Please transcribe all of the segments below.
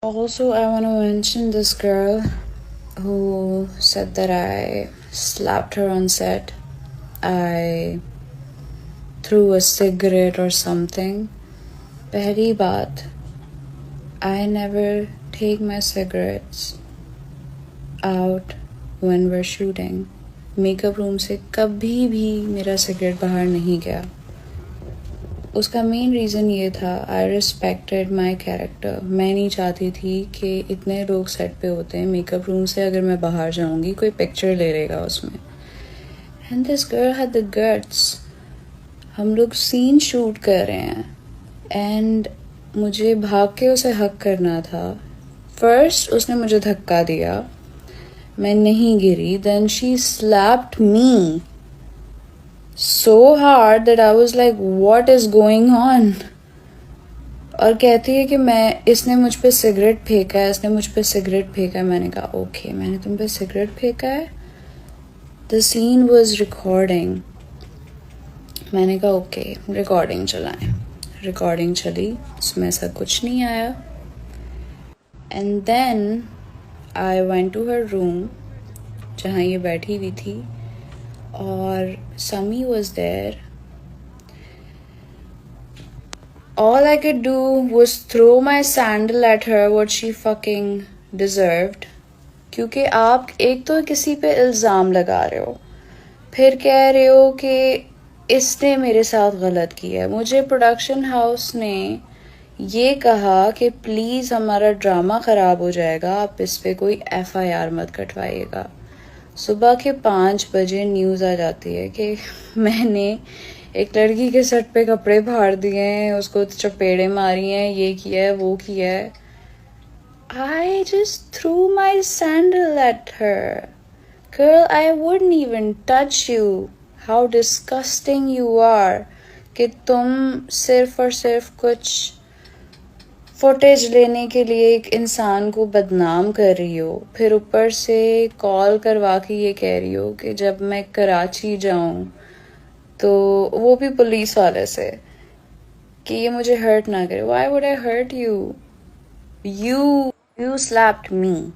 Also, I want to mention this girl who said that I slapped her on set. I threw a cigarette or something. पहली बात, I never take my cigarettes out when we're shooting. Makeup room से कभी भी मेरा cigarette बाहर नहीं गया. उसका मेन रीज़न ये था, आई रिस्पेक्टेड माई कैरेक्टर. मैं नहीं चाहती थी कि इतने लोग सेट पे होते हैं, मेकअप रूम से अगर मैं बाहर जाऊंगी कोई पिक्चर ले लेगा उसमें. And this girl had the guts. हम लोग सीन शूट कर रहे हैं एंड मुझे भाग के उसे हक करना था. फर्स्ट उसने मुझे धक्का दिया, मैं नहीं गिरी. Then she slapped me so hard that I was like, what is going on? और कहती है कि इसने मुझ पे सिगरेट फेंका है, इसने मुझ पे सिगरेट फेंका है. मैंने कहा ओके, मैंने तुम पे सिगरेट फेंका है. The scene was recording. मैंने कहा ओके, रिकॉर्डिंग चलाएं. रिकॉर्डिंग चली, उसमें ऐसा कुछ नहीं आया. And then I went to her room जहाँ ये बैठी हुई थी, और Sami was there. All I could do was throw my sandal at her, what she fucking deserved. क्योंकि आप एक तो किसी पे इल्ज़ाम लगा रहे हो, फिर कह रहे हो कि इसने मेरे साथ गलत किया है. मुझे प्रोडक्शन हाउस ने ये कहा कि प्लीज़ हमारा ड्रामा ख़राब हो जाएगा, आप इस पे कोई FIR मत कटवाइएगा. सुबह के 5 बजे न्यूज़ आ जाती है कि मैंने एक लड़की के सर पे कपड़े फाड़ दिए हैं, उसको चपेड़े मारी हैं, ये किया है, वो किया है. I just threw my sandal at her. Girl, I wouldn't even touch you. How disgusting you are. कि तुम सिर्फ और सिर्फ कुछ फुटेज लेने के लिए एक इंसान को बदनाम कर रही हो, फिर ऊपर से कॉल करवा के ये कह रही हो कि जब मैं कराची जाऊं तो वो भी पुलिस वाले से, कि ये मुझे हर्ट ना करे. Why would I hurt you? You slapped me.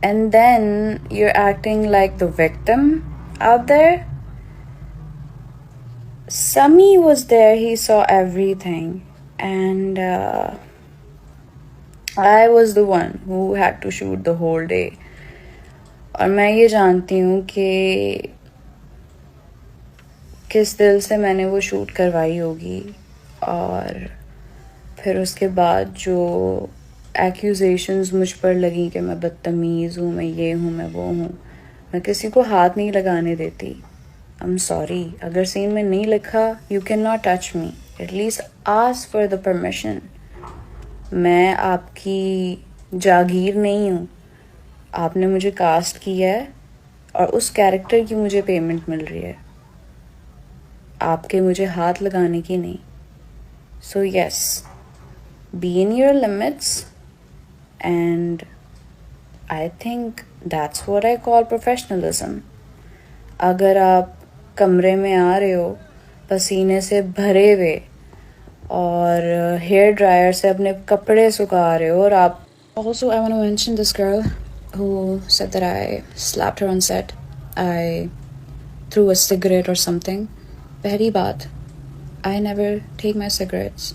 And then you're acting like the victim out there. Sami was there, he saw everything. And I was the one who had to shoot the whole day. और मैं ये जानती हूँ कि किस दिल से मैंने वो शूट करवाई होगी. और फिर उसके बाद जो एक्यूजेशंस मुझ पर लगी कि मैं बदतमीज़ हूँ, मैं ये हूँ, मैं वो हूँ, मैं किसी को हाथ नहीं लगाने देती. I'm sorry, अगर सीन में नहीं लिखा you cannot touch me. At least ask for the permission. मैं आपकी जागीर नहीं हूँ. आपने मुझे कास्ट किया है और उस कैरेक्टर की मुझे पेमेंट मिल रही है, आपके मुझे हाथ लगाने की नहीं. So yes, be in your limits, and I think that's what I call professionalism. अगर आप कमरे में आ रहे हो पसीने से भरे हुए और हेयर ड्रायर से अपने कपड़े सुखा रहे हो और आप. Also, I want to mention this girl who said that I slapped her on set. I threw a cigarette or something. पहली बात, I never take my cigarettes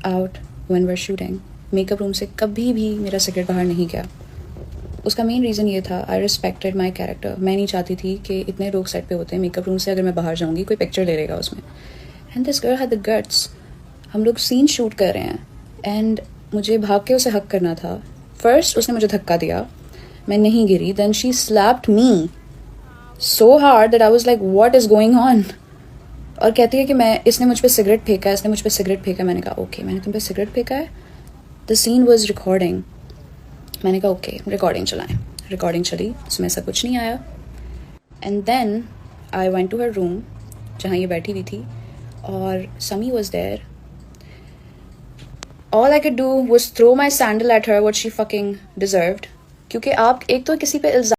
out when we're shooting. Makeup room से कभी भी मेरा cigarette बाहर नहीं गया. उसका मेन रीज़न ये था, आई रिस्पेक्टेड माई कैरेक्टर. मैं नहीं चाहती थी कि इतने लोग सेट पे होते हैं, मेकअप रूम से अगर मैं बाहर जाऊंगी कोई पिक्चर ले लेगा उसमें. And this girl had the guts. हम लोग सीन शूट कर रहे हैं एंड मुझे भाग के उसे हक करना था. फर्स्ट उसने मुझे धक्का दिया, मैं नहीं गिरी. Then she slapped me so hard that I was like, what is going on? और कहती है कि इसने मुझ पे सिगरेट फेंका है, इसने मुझ पे सिगरेट फेंका. मैंने कहा ओके, मैंने तुम पे सिगरेट फेंका है. The scene was recording. मैंने कहा ओके, रिकॉर्डिंग चलाएं. रिकॉर्डिंग चली, उसमें ऐसा कुछ नहीं आया. And then I went to her room जहाँ ये बैठी हुई थी, और Sami was there. All I could do was throw my sandal at her, what she fucking deserved. क्योंकि आप एक तो किसी पे इल्ज़ाम